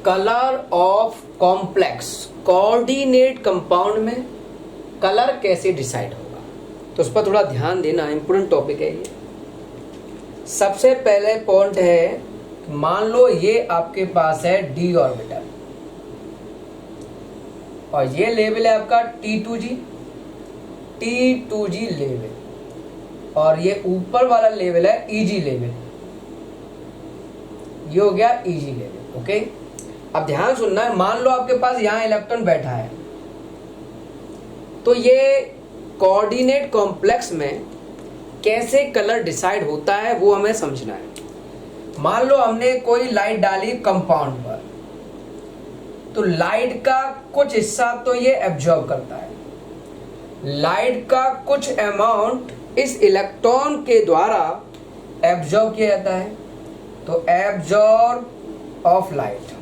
Colour of complex coordinate compound में colour कैसे decide होगा, तो उस पर थोड़ा ध्यान देना, इंपोर्टेंट टॉपिक है ये। सबसे पहले पॉइंट है, मान लो ये आपके पास है डी ऑर्बिटल और ये लेवल है आपका T2G लेवल, और ये ऊपर वाला लेवल है EG लेवल, ये हो गया EG लेवल। ओके, अब ध्यान सुनना है, मान लो आपके पास यहां इलेक्ट्रॉन बैठा है, तो ये कोऑर्डिनेट कॉम्प्लेक्स में कैसे कलर डिसाइड होता है वो हमें समझना है। मान लो हमने कोई लाइट डाली कंपाउंड पर, तो लाइट का कुछ हिस्सा तो ये एब्जॉर्ब करता है, लाइट का कुछ अमाउंट इस इलेक्ट्रॉन के द्वारा एब्जॉर्ब किया जाता है, तो एब्जॉर्ब ऑफ लाइट,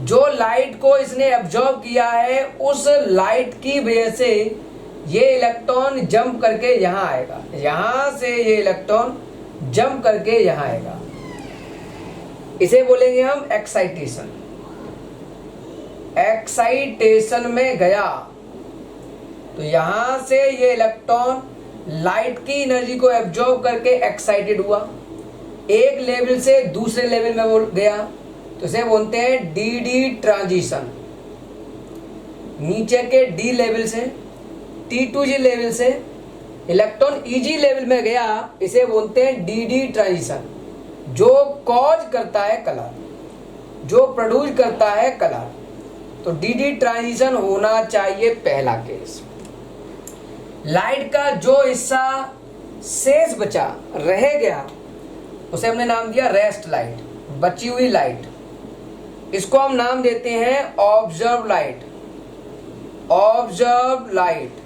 जो लाइट को इसने एब्जॉर्ब किया है उस लाइट की वजह से ये इलेक्ट्रॉन जंप करके यहां आएगा, यहां से ये इलेक्ट्रॉन जंप करके यहां आएगा, इसे बोलेंगे हम एक्साइटेशन। एक्साइटेशन में गया तो यहां से ये इलेक्ट्रॉन लाइट की एनर्जी को एब्जॉर्ब करके एक्साइटेड हुआ, एक लेवल से दूसरे लेवल में वो गया, तो इसे बोलते हैं डी ट्रांजिशन। नीचे के डी लेवल से T2G लेवल से इलेक्ट्रॉन EG लेवल में गया, इसे बोलते हैं डी ट्रांजिशन, जो कॉज करता है कलर, जो प्रोड्यूस करता है कलर। तो डी ट्रांजिशन होना चाहिए पहला केस। लाइट का जो हिस्सा शेष बचा रह गया उसे हमने नाम दिया रेस्ट लाइट, बची हुई लाइट, इसको हम नाम देते हैं ऑब्जर्व लाइट। ऑब्जर्व लाइट,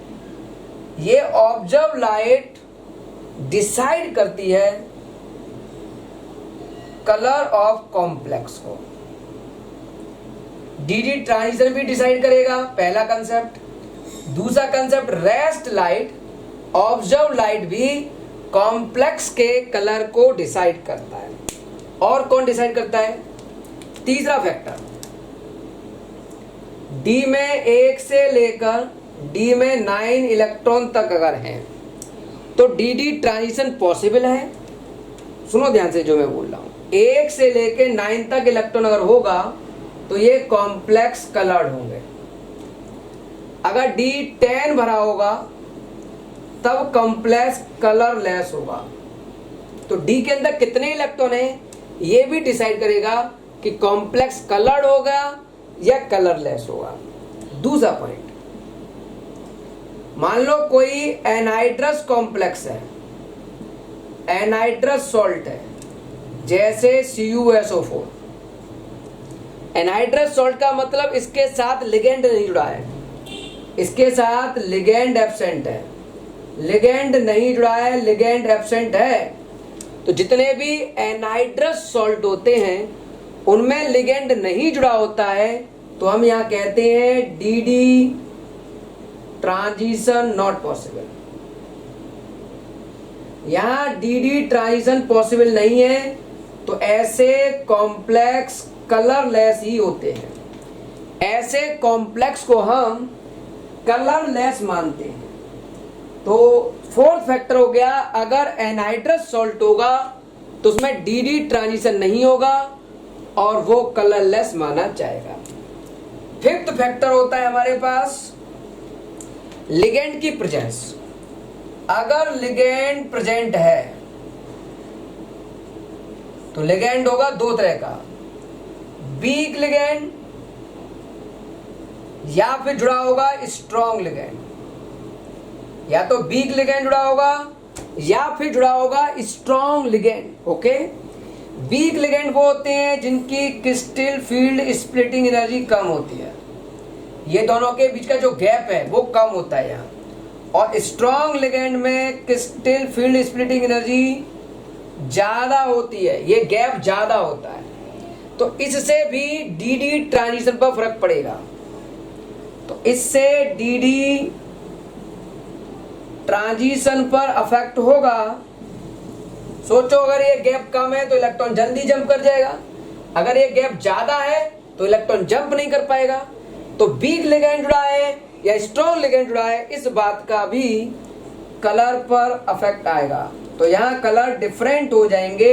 ये ऑब्जर्व लाइट डिसाइड करती है कलर ऑफ कॉम्प्लेक्स को। डी ट्रांजिशन भी डिसाइड करेगा, पहला कंसेप्ट। दूसरा concept rest light, observe light भी कॉम्प्लेक्स के कलर को डिसाइड करता है। और कौन डिसाइड करता है? तीसरा फैक्टर, डी में 1 से लेकर डी में 9 इलेक्ट्रॉन तक अगर हैं तो डी ट्रांजिशन पॉसिबल है। सुनो ध्यान से जो मैं बोल रहा हूं, 1 से लेकर 9 तक इलेक्ट्रॉन अगर होगा तो ये कॉम्प्लेक्स कलर्ड होंगे। अगर डी 10 भरा होगा तब कॉम्प्लेक्स कलरलेस होगा। तो डी के अंदर कितने इलेक्ट्रॉन हैं ये भी डिसाइड करेगा कि कॉम्प्लेक्स कलर्ड होगा या कलरलेस होगा। दूसरा पॉइंट, मान लो कोई एनहाइड्रस कॉम्प्लेक्स है, एनहाइड्रस सॉल्ट है, जैसे CuSO4। एनहाइड्रस सॉल्ट का मतलब इसके साथ लिगेंड नहीं जुड़ा है, इसके साथ लिगेंड एब्सेंट है, लिगेंड नहीं जुड़ा है, लिगेंड एब्सेंट है। तो जितने भी एनहाइड्रस सॉल्ट होते हैं उनमें लिगेंड नहीं जुड़ा होता है, तो हम यहां कहते हैं डी ट्रांजिशन नॉट पॉसिबल। यहां डी ट्रांजिशन पॉसिबल नहीं है, तो ऐसे कॉम्प्लेक्स कलरलेस ही होते हैं। ऐसे कॉम्प्लेक्स को हम कलरलेस मानते हैं। तो फोर्थ फैक्टर हो गया, अगर एनहाइड्रस सॉल्ट होगा तो उसमें डी ट्रांजिशन नहीं होगा और वो कलरलेस माना जाएगा। फिफ्थ फैक्टर होता है हमारे पास लिगेंड की प्रेजेंस। अगर लिगेंड प्रेजेंट है तो लिगेंड होगा दो तरह का, वीक लिगेंड या फिर जुड़ा होगा स्ट्रॉन्ग लिगेंड। या तो वीक लिगेंड जुड़ा होगा या फिर जुड़ा होगा strong ligand. Okay, week ligand वो होते हैं जिनकी क्रिस्टल फील्ड स्प्लिटिंग एनर्जी कम होती है, ये दोनों के बीच का जो गैप है वो कम होता है यहाँ। और स्ट्रॉन्ग लिगेंड में क्रिस्टल फील्ड स्प्लिटिंग एनर्जी ज्यादा होती है, ये गैप ज्यादा होता है। तो इससे भी डी ट्रांजिशन पर फर्क पड़ेगा। तो इससे डी ट्रांजिशन पर अफेक्ट होगा। सोचो अगर ये गैप कम है तो इलेक्ट्रॉन जल्दी जंप कर जाएगा, अगर ये गैप ज्यादा है तो इलेक्ट्रॉन जंप नहीं कर पाएगा। तो वीक लिगेंड जुड़ा है या स्ट्रॉन्ग लिगेंड जुड़ा है, इस बात का भी कलर पर अफेक्ट आएगा। तो यहाँ कलर डिफरेंट हो जाएंगे।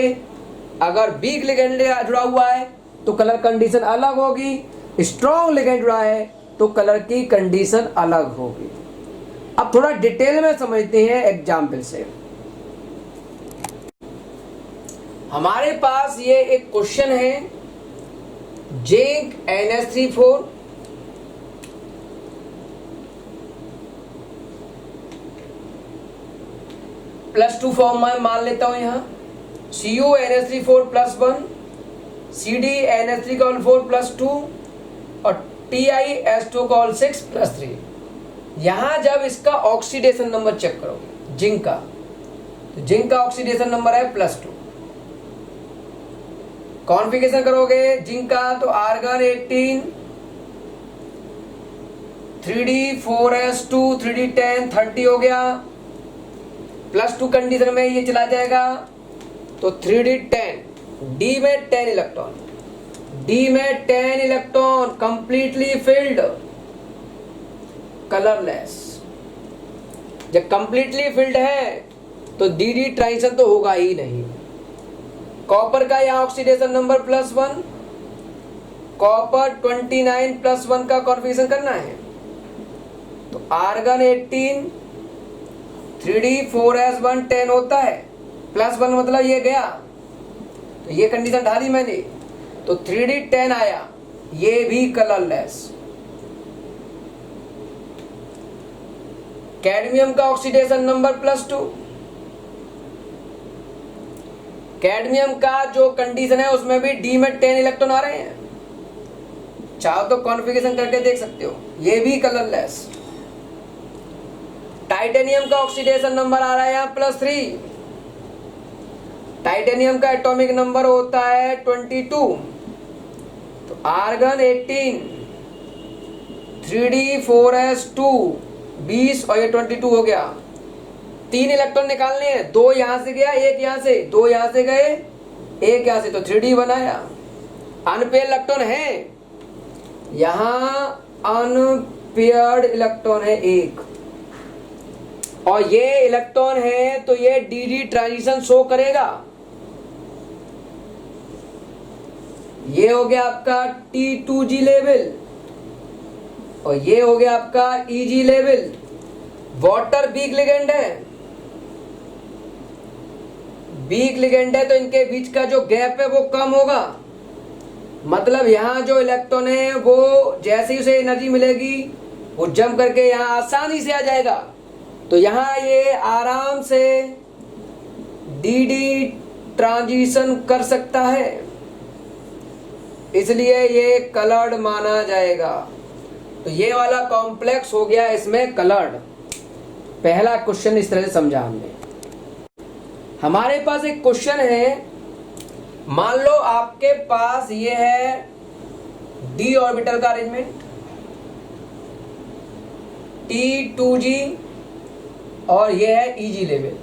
अगर वीक लिगेंड जुड़ा हुआ है तो कलर कंडीशन अलग होगी, स्ट्रॉन्ग लिगेंड जुड़ा है तो कलर की कंडीशन अलग होगी। अब थोड़ा डिटेल में समझते हैं एग्जाम्पल से। हमारे पास ये एक क्वेश्चन है, जिंक NH3 +2 फॉर्म में मान लेता हूं यहां CuNH3 +1, CdNH3 +2 और TiS2 +3। यहां जब इसका ऑक्सीडेशन नंबर चेक करोगे जिंक का, तो जिंक का ऑक्सीडेशन नंबर है +2। कॉन्फ़िगरेशन करोगे जिंक का तो आर्गन 18 3D4S2 3D10 30 हो गया, +2 कंडीशन में ये चला जाएगा तो 3D10, डी में 10 इलेक्ट्रॉन, डी में 10 इलेक्ट्रॉन कंप्लीटली फिल्ड, कलरलेस। जब कंप्लीटली फिल्ड है तो डी ट्रांजिशन तो होगा ही नहीं। कॉपर का यहाँ ऑक्सीडेशन नंबर +1, कॉपर 29 +1 का कॉन्फ़िगरेशन करना है तो आर्गन 18 3D4S1 10 होता है, +1 मतलब ये गया, तो ये कंडीशन डाली मैंने, तो 3D10 आया, ये भी कलरलेस। कैडमियम का ऑक्सीडेशन नंबर +2, कैडमियम का जो कंडीशन है उसमें भी डी में 10 इलेक्ट्रॉन आ रहे हैं, चाहो तो कॉन्फ़िगरेशन करके देख सकते हो, ये भी कलरलेस। टाइटेनियम का ऑक्सीडेशन नंबर आ रहा है यहाँ +3, टाइटेनियम का एटॉमिक नंबर होता है 22, तो आर्गन 18 3D4S2 20 और ये 22 हो गया। 3 इलेक्ट्रॉन निकालने हैं, 2 यहां से गया, 1 यहां से, 2 यहां से गए, 1 यहां से, तो 3D बनाया। अनपेयर्ड इलेक्ट्रॉन है, यहां अनपेयर्ड इलेक्ट्रॉन है 1 और ये इलेक्ट्रॉन है तो ये डी ट्रांजिशन शो करेगा। ये हो गया आपका T2G लेवल और ये हो गया आपका EG level. Water week ligand है, वीक लिगेंड है तो इनके बीच का जो गैप है वो कम होगा, मतलब यहां जो इलेक्ट्रॉन है वो जैसे ही उसे एनर्जी मिलेगी वो जंप करके यहां आसानी से आ जाएगा, तो यहां ये आराम से डी ट्रांजिशन कर सकता है, इसलिए ये कलर्ड माना जाएगा। तो ये वाला कॉम्प्लेक्स हो गया इसमें कलर्ड। पहला क्वेश्चन इस तरह से समझा हमने। हमारे पास एक क्वेश्चन है, मान लो आपके पास ये है डी ऑर्बिटल का अरेंजमेंट, T2G और ये है EG लेवल।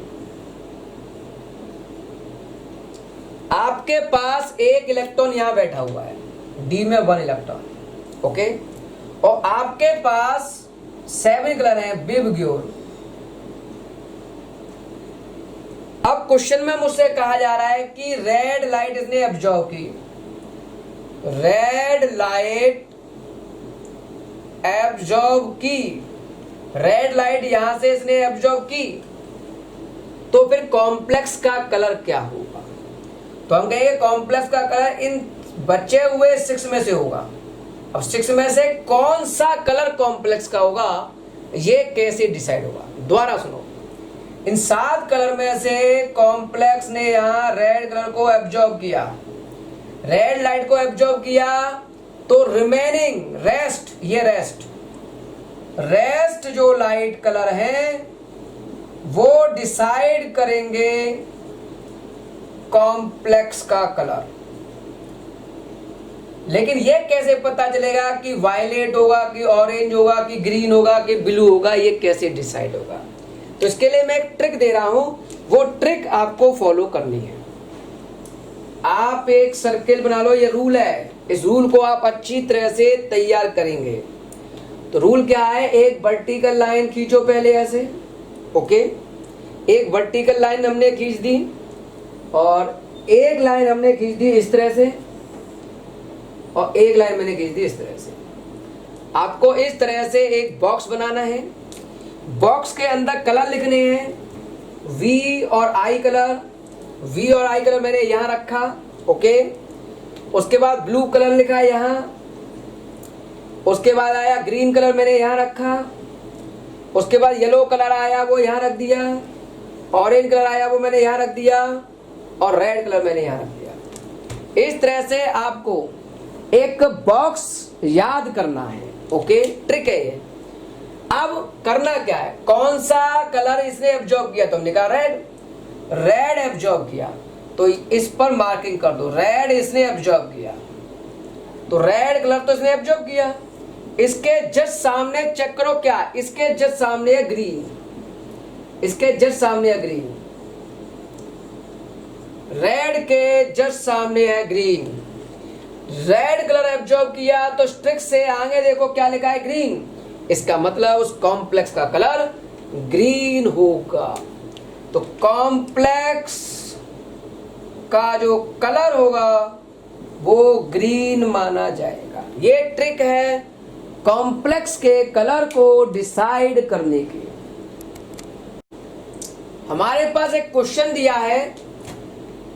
आपके पास एक इलेक्ट्रॉन यहां बैठा हुआ है, डी में 1 इलेक्ट्रॉन, ओके, और आपके पास 7 कलर है विबग्योर। अब क्वेश्चन में मुझसे कहा जा रहा है कि रेड लाइट इसने एब्जॉर्ब की, रेड लाइट एब्जॉर्ब की, रेड लाइट यहां से इसने एब्जॉर्ब की, तो फिर कॉम्प्लेक्स का कलर क्या होगा? तो हम कहेंगे कॉम्प्लेक्स का कलर इन बचे हुए 6 में से होगा। अब 6 में से कौन सा कलर कॉम्प्लेक्स का होगा, ये कैसे डिसाइड होगा? दोबारा सुनो, इन 7 कलर में से कॉम्प्लेक्स ने यहां रेड कलर को एब्जॉर्ब किया, रेड लाइट को एब्जॉर्ब किया, तो रिमेनिंग रेस्ट, ये रेस्ट जो लाइट कलर है वो डिसाइड करेंगे कॉम्प्लेक्स का कलर। लेकिन ये कैसे पता चलेगा कि वायलेट होगा कि ऑरेंज होगा कि ग्रीन होगा कि ब्लू होगा, ये कैसे डिसाइड होगा? तो इसके लिए मैं एक ट्रिक दे रहा हूं, वो ट्रिक आपको फॉलो करनी है। आप एक सर्किल बना लो, ये रूल है, इस रूल को आप अच्छी तरह से तैयार करेंगे। तो रूल क्या है, एक वर्टिकल लाइन खींचो पहले ऐसे, ओके, एक वर्टिकल लाइन हमने खींच दी और एक लाइन हमने खींच दी इस तरह से और एक लाइन मैंने खींच दी इस तरह से। आपको इस तरह से एक बॉक्स बनाना है, बॉक्स के अंदर कलर लिखने हैं, वी और आई कलर। वी और आई कलर मैंने यहां रखा, ओके। उसके बाद ब्लू कलर लिखा है यहां, उसके बाद आया ग्रीन कलर मैंने यहां रखा, उसके बाद येलो कलर आया वो यहां रख दिया, ऑरेंज कलर आया वो मैंने यहां रख दिया और रेड कलर मैंने यहां रख दिया। इस तरह से आपको एक बॉक्स याद करना है, ओके। ट्रिक है ये। अब करना क्या है, कौन सा कलर इसने एब्जॉर्ब किया, तुमने कहा रेड, रेड एब्जॉर्ब किया तो इस पर मार्किंग कर दो, रेड इसने एब्जॉर्ब किया, तो रेड कलर तो इसने एब्जॉर्ब किया। इसके जस्ट सामने चेक करो, क्या इसके जस्ट सामने है ग्रीन, इसके जस्ट सामने है ग्रीन, रेड के जस्ट सामने है ग्रीन। रेड कलर एब्जॉर्ब किया तो स्ट्रिक से आगे देखो क्या लिखा है, ग्रीन। इसका मतलब उस कॉम्प्लेक्स का कलर ग्रीन होगा। तो कॉम्प्लेक्स का जो कलर होगा वो ग्रीन माना जाएगा। ये ट्रिक है कॉम्प्लेक्स के कलर को डिसाइड करने की। हमारे पास एक क्वेश्चन दिया है,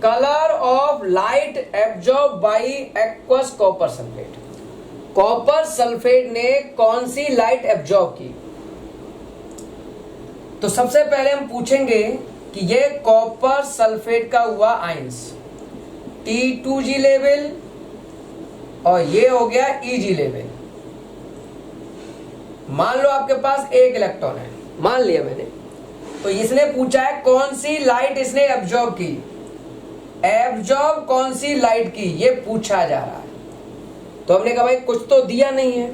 colour of light absorb by aqueous copper sulphate. Copper sulphate ने कौन सी लाइट एब्जॉर्ब की। तो सबसे पहले हम पूछेंगे कि ये कॉपर सल्फेट का हुआ आयंस T2G लेवल और ये हो गया EG लेवल। मान लो आपके पास एक इलेक्ट्रॉन है, मान लिया मैंने, तो इसने पूछा है कौन सी लाइट इसने एब्जॉर्ब की, एब्जॉर्ब कौन सी लाइट की, ये पूछा जा रहा है। तो हमने कहा भाई कुछ तो दिया नहीं है,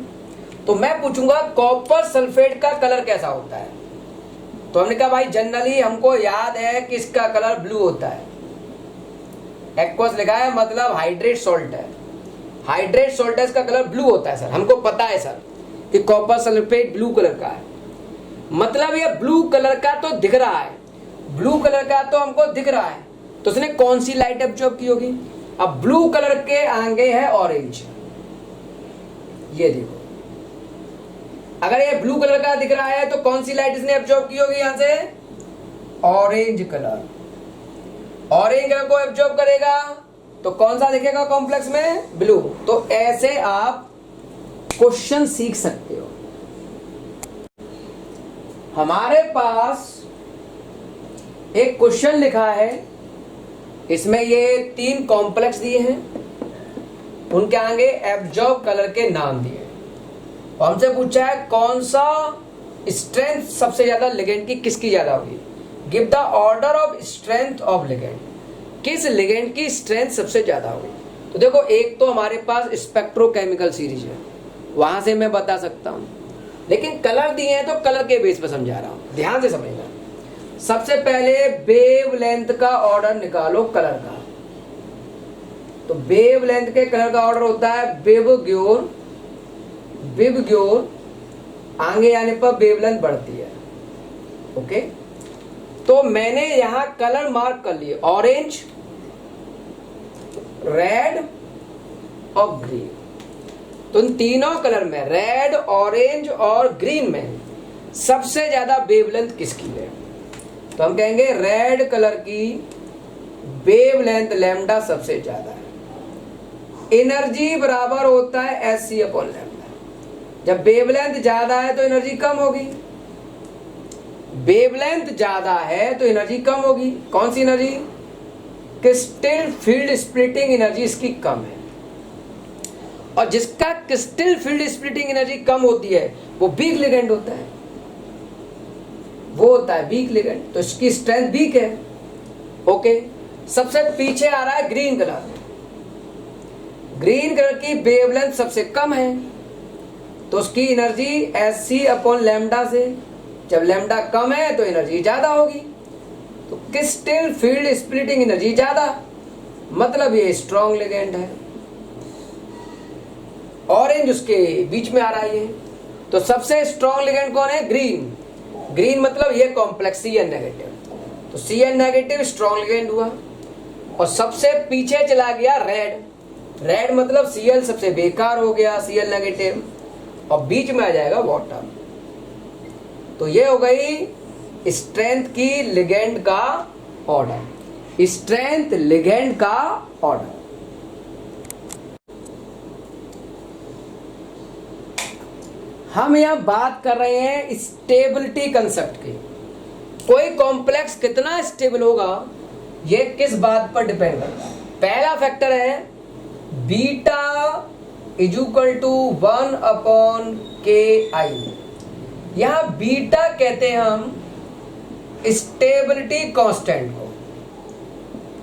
तो मैं पूछूंगा कॉपर सल्फेट का कलर कैसा होता है। तो हमने कहा भाई जनरली हमको याद है कि इसका कलर ब्लू होता है, एक्वस लिखा है मतलब हाइड्रेट सॉल्ट है, हाइड्रेट सॉल्ट है, इसका कलर ब्लू होता है सर, हमको पता है सर कि कॉपर सल्फेट ब्लू कलर का है। मतलब ये ब्लू कलर का तो दिख रहा है, ब्लू कलर का तो हमको दिख रहा है, तो उसने कौन सी लाइट एब्जॉर्ब की होगी। अब ब्लू कलर के आगे है ऑरेंज, ये देखो, अगर ये ब्लू कलर का दिख रहा है तो कौन सी लाइट इसने एब्जॉर्ब की होगी, यहां से ऑरेंज कलर। ऑरेंज कलर को एब्जॉर्ब करेगा तो कौन सा दिखेगा कॉम्प्लेक्स में, ब्लू। तो ऐसे आप क्वेश्चन सीख सकते हो। हमारे पास एक क्वेश्चन लिखा है, इसमें ये 3 कॉम्प्लेक्स दिए हैं, उनके आगे एब्जॉर्ब कलर के नाम दिए। हमसे पूछा है कौन सा स्ट्रेंथ सबसे ज्यादा लिगेंड की किसकी ज्यादा होगी। Give the order of strength of ligand, किस लिगेंड की स्ट्रेंथ सबसे ज्यादा होगी। तो देखो एक तो हमारे पास स्पेक्ट्रोकेमिकल सीरीज है, वहां से मैं बता सकता हूं, लेकिन कलर दिए हैं तो कलर के बेस पर समझा रहा हूं, ध्यान से समझना। सबसे पहले वेवलेंथ का ऑर्डर निकालो कलर का। तो वेवलेंथ के कलर का ऑर्डर होता है विबग्योर, विबग्योर आगे आने पर वेवलेंथ बढ़ती है, ओके। तो मैंने यहां कलर मार्क कर लिए, ऑरेंज, रेड और ग्रीन। तो इन तीनों कलर में रेड, ऑरेंज और ग्रीन में सबसे ज्यादा वेवलेंथ किसकी है। तो हम कहेंगे रेड कलर की वेवलेंथ लैम्डा सबसे ज्यादा है। एनर्जी बराबर होता है Hc अपॉन लैम्डा। जब वेवलेंथ ज्यादा है तो एनर्जी कम होगी, वेवलेंथ ज्यादा है तो एनर्जी कम होगी। कौन सी energy, crystal field splitting energy इसकी कम है। और जिसका क्रिस्टल फील्ड स्प्लिटिंग एनर्जी कम होती है वो वीक लिगेंड होता है, वो होता है वीक लिगेंड, तो इसकी स्ट्रेंथ वीक है, ओके। सबसे पीछे आ रहा है ग्रीन कलर, ग्रीन कलर की वेवलेंथ सबसे कम है तो उसकी एनर्जी Hc अपॉन लैम्डा से जब लैम्डा कम है तो एनर्जी ज्यादा होगी। तो क्रिस्टल फील्ड स्प्लिटिंग एनर्जी ज्यादा, मतलब ये स्ट्रॉन्ग लिगेंड है। ऑरेंज उसके बीच में आ रहा है ये। तो सबसे स्ट्रॉन्ग लिगेंड कौन है? ग्रीन। ग्रीन मतलब ये कॉम्प्लेक्स Cn नेगेटिव। तो Cn नेगेटिव स्ट्रॉन्ग लिगेंड हुआ। और सबसे पीछे चला गया रेड। रेड मतलब Cl सबसे बेकार हो गया, Cl नेगेटिव, और बीच में आ जाएगा वाटर। तो ये हो गई स्ट्रेंथ की लिगेंड का ऑर्डर, स्ट्रेंथ लिगेंड का ऑर्डर। हम यहां बात कर रहे हैं स्टेबिलिटी कंसेप्ट की। कोई कॉम्प्लेक्स कितना स्टेबल होगा ये किस बात पर डिपेंड करता है? पहला फैक्टर है beta is equal to 1/KI। यहां बीटा कहते हैं हम स्टेबिलिटी कांस्टेंट को,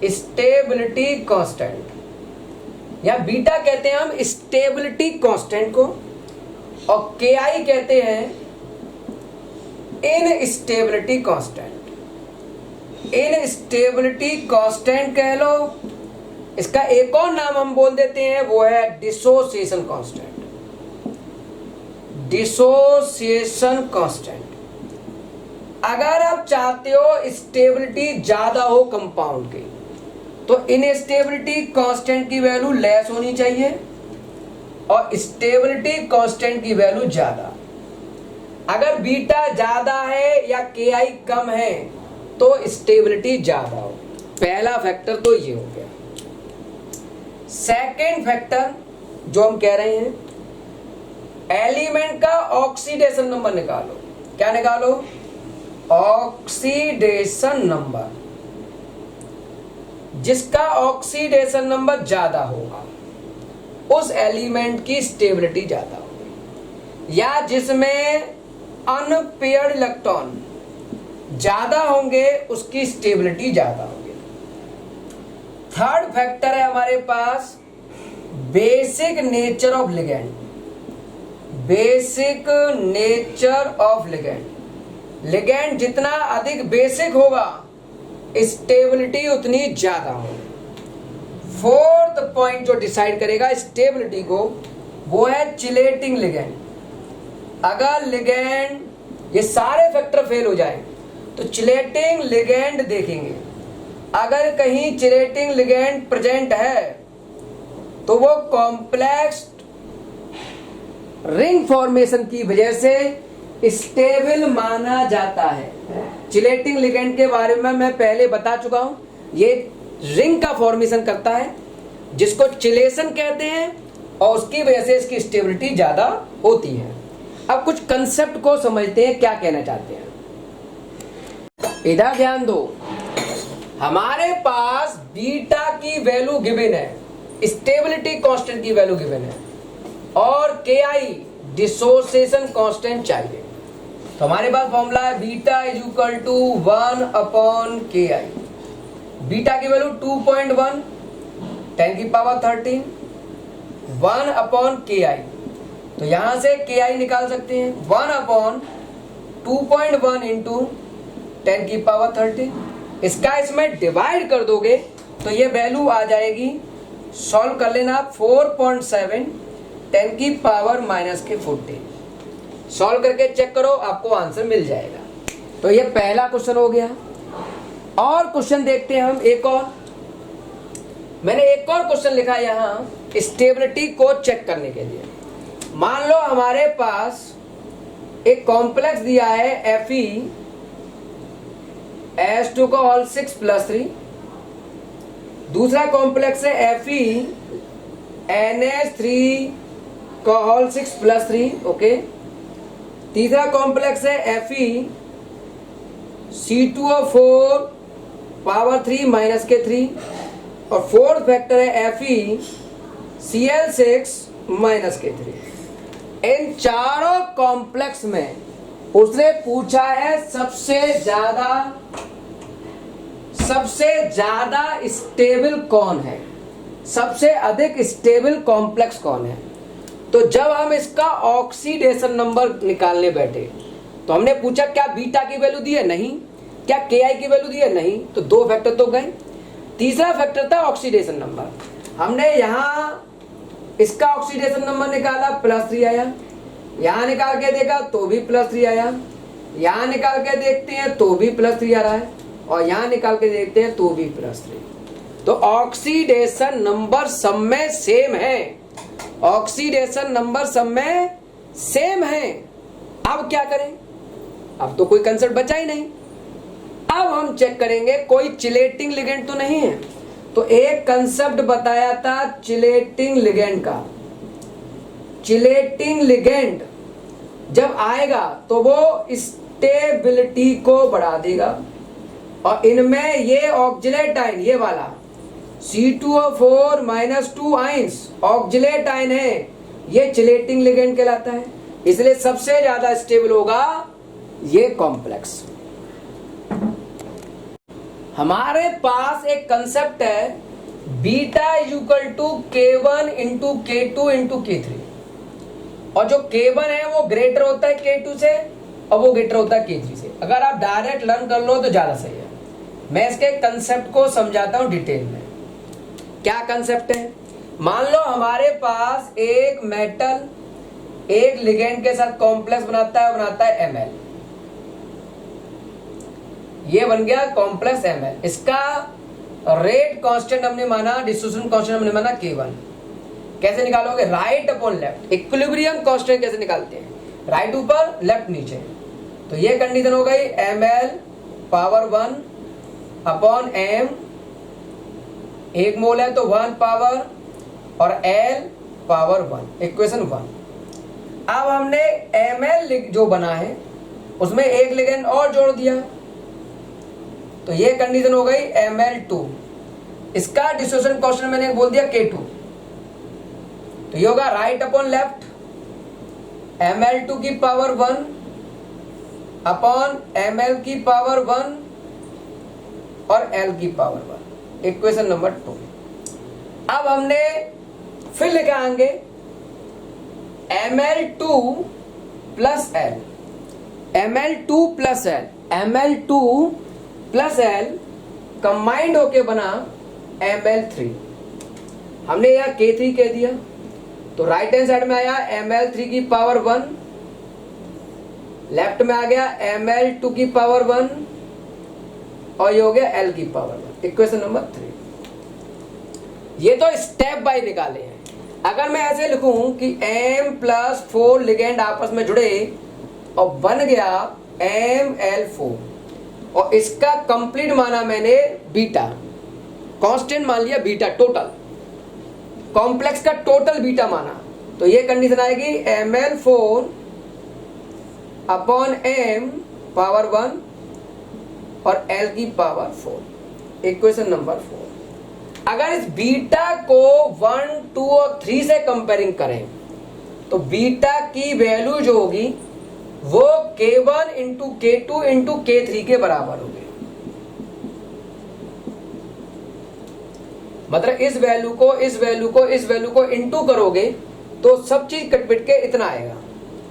स्टेबिलिटी कांस्टेंट। यहां बीटा कहते हैं हम स्टेबिलिटी कांस्टेंट को, और KI कहते हैं इनस्टेबिलिटी कांस्टेंट। इनस्टेबिलिटी कांस्टेंट कह लो, इसका एक और नाम हम बोल देते हैं, वो है डिसोसिएशन कांस्टेंट। Dissociation constant. अगर आप चाहते हो स्टेबिलिटी ज्यादा हो कंपाउंड की, तो इनस्टेबिलिटी कांस्टेंट की वैल्यू लेस होनी चाहिए और स्टेबिलिटी कांस्टेंट की वैल्यू ज्यादा। अगर बीटा ज्यादा है या KI कम है तो स्टेबिलिटी ज्यादा हो। पहला फैक्टर तो ये हो गया। सेकेंड फैक्टर जो हम कह रहे हैं, एलिमेंट का ऑक्सीडेशन नंबर निकालो। क्या निकालो? Oxidation number. जिसका ऑक्सीडेशन नंबर ज्यादा होगा उस एलिमेंट की स्टेबिलिटी ज्यादा होगी, या जिसमें अनपेयर्ड इलेक्ट्रॉन ज्यादा होंगे उसकी स्टेबिलिटी ज्यादा होगी। थर्ड फैक्टर है हमारे पास basic nature of ligand. Basic nature of ligand. Ligand जितना अधिक बेसिक होगा स्टेबिलिटी उतनी ज्यादा होगी। फोर्थ पॉइंट जो डिसाइड करेगा स्टेबिलिटी को वो है चिलेटिंग लिगेंड। अगर लिगेंड, ये सारे फैक्टर फेल हो जाए तो चिलेटिंग लिगेंड देखेंगे। अगर कहीं चिलेटिंग लिगेंड प्रेजेंट है तो वो कॉम्प्लेक्स रिंग फॉर्मेशन की वजह से स्टेबल माना जाता है। चिलेटिंग लिगेंड के बारे में मैं पहले बता चुका हूं। ये रिंग का फॉर्मेशन करता है जिसको चिलेशन कहते हैं, और उसकी वजह से इसकी स्टेबिलिटी ज्यादा होती है। अब कुछ कंसेप्ट को समझते हैं, क्या कहना चाहते हैं। इधर ध्यान दो, हमारे पास बीटा की वैल्यू गिवन है, स्टेबिलिटी कांस्टेंट की वैल्यू गिवन है, और KI डिसोसिएशन कांस्टेंट चाहिए। तो हमारे पास फॉर्मूला है beta is equal to 1/KI। Beta की वैल्यू 2.1 10⁻13 1/KI। तो यहां से KI निकाल सकते हैं 1/2.1 इंटू 10⁻13। इसका इसमें डिवाइड कर दोगे तो ये वैल्यू आ जाएगी, सॉल्व कर लेना, 4.7 10⁻⁻14। सॉल्व करके चेक करो, आपको आंसर मिल जाएगा। तो ये पहला क्वेश्चन हो गया। और क्वेश्चन देखते हैं हम एक और। मैंने एक और क्वेश्चन लिखा यहां स्टेबिलिटी को चेक करने के लिए। मान लो हमारे पास एक कॉम्प्लेक्स दिया है Fe(S2)6+3। दूसरा कॉम्प्लेक्स है Fe(NH3)6+3। ओके। तीसरा कॉम्प्लेक्स है Fe(C2O4)3 और फोर्थ फैक्टर है FeCl6-3। इन चारों कॉम्प्लेक्स में उसने पूछा है सबसे ज्यादा स्टेबल कौन है, सबसे अधिक स्टेबल कॉम्प्लेक्स कौन है। तो जब हम इसका ऑक्सीडेशन नंबर निकालने बैठे तो हमने पूछा क्या बीटा की वैल्यू दी है, नहीं। क्या के आई की वैल्यू दी है, नहीं। तो 2 फैक्टर तो गए। तीसरा फैक्टर था ऑक्सीडेशन नंबर। हमने यहां इसका ऑक्सीडेशन नंबर निकाला, +3 आया। यहां निकाल के देखा तो भी +3 आया। यहां निकाल के देखते हैं तो भी +3 आ रहा है, और यहां निकाल के देखते हैं तो भी +3। तो ऑक्सीडेशन नंबर सब में सेम है। ऑक्सीडेशन नंबर सब में सेम है। अब क्या करें, अब तो कोई कंसेप्ट बचा ही नहीं। अब हम चेक करेंगे कोई चिलेटिंग लिगेंड तो नहीं है। तो एक कंसेप्ट बताया था चिलेटिंग लिगेंड का। चिलेटिंग लिगेंड जब आएगा तो वो स्टेबिलिटी को बढ़ा देगा, और इनमें ये ऑक्जिलेट आयन, ये वाला C2O4 -2 आयंस ऑक्जिलेट आयन है, ये चिलेटिंग लिगेंड कहलाता है। इसलिए सबसे ज्यादा स्टेबल होगा ये कॉम्प्लेक्स। हमारे पास एक कंसेप्ट है बीटा K1 × K2 × K3, और जो K1 है वो ग्रेटर होता है K2 से, और वो ग्रेटर होता है K3 से। अगर आप डायरेक्ट लर्न कर लो तो ज्यादा सही है। मैं इसके कंसेप्ट को समझाता हूं डिटेल में। क्या कंसेप्ट है, मान लो हमारे पास एक मेटल एक लिगेंड के साथ कॉम्प्लेक्स बनाता है Ml। ये बन गया कॉम्प्लेक्स Ml। इसका रेट कांस्टेंट हमने माना, डिस्ट्रीब्यूशन कांस्टेंट हमने माना K1। कैसे निकालोगे, right upon left. Equilibrium constant कैसे निकालते हैं, राइट ऊपर लेफ्ट नीचे। तो ये कंडीशन हो गई Ml⁻1 अपॉन M, 1 मोल है तो 1 पावर, और L⁻1, इक्वेशन 1। अब हमने Ml जो बना है उसमें एक लिगेंड और जोड़ दिया, तो ये कंडीशन हो गई Ml2। इसका डिस्ट्रीब्यूशन कांस्टेंट मैंने बोल दिया K2। तो ये होगा right upon left, Ml2⁻1 upon Ml⁻1 और L⁻1, इक्वेशन नंबर 2। अब हमने फिर लिखाएंगे Ml2 + L, Ml2 + L, Ml2 + L combined होके बना Ml3। हमने यहां K3 कह दिया, तो राइट हैंड साइड में आया Ml3⁻1, लेफ्ट में आ गया Ml2⁻1, और ये हो गया L⁻1, इक्वेशन नंबर 3। ये तो स्टेप बाय निकाले हैं। अगर मैं ऐसे लिखूं कि M+4 लिगेंड आपस में जुड़े और बन गया Ml4, और इसका कंप्लीट माना मैंने बीटा, कांस्टेंट मान लिया बीटा, टोटल कॉम्प्लेक्स का टोटल बीटा माना, तो ये कंडीशन आएगी Ml4 अपॉन M⁻1 और L⁻4, इक्वेशन नंबर 4। अगर इस बीटा को 1, 2 और 3 से कंपेयरिंग करें तो बीटा की वैल्यू जो होगी वो K1 × K2 × K3 के बराबर होगी। मतलब इस वैल्यू को इस वैल्यू को इस वैल्यू को इंटू करोगे तो सब चीज कट-पिट के इतना आएगा।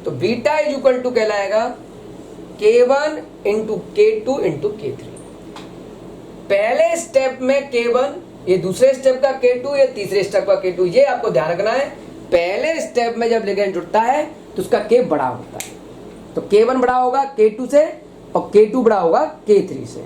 तो बीटा = कहलाएगा K1 × K2 × K3। पहले स्टेप में K1, ये दूसरे स्टेप का K2, ये तीसरे स्टेप का K2। ये आपको ध्यान रखना है, पहले स्टेप में जब लिगेंड जुड़ता है तो उसका K बड़ा होता है। तो K1 बड़ा होगा K2 से, और K2 बड़ा होगा K3 से।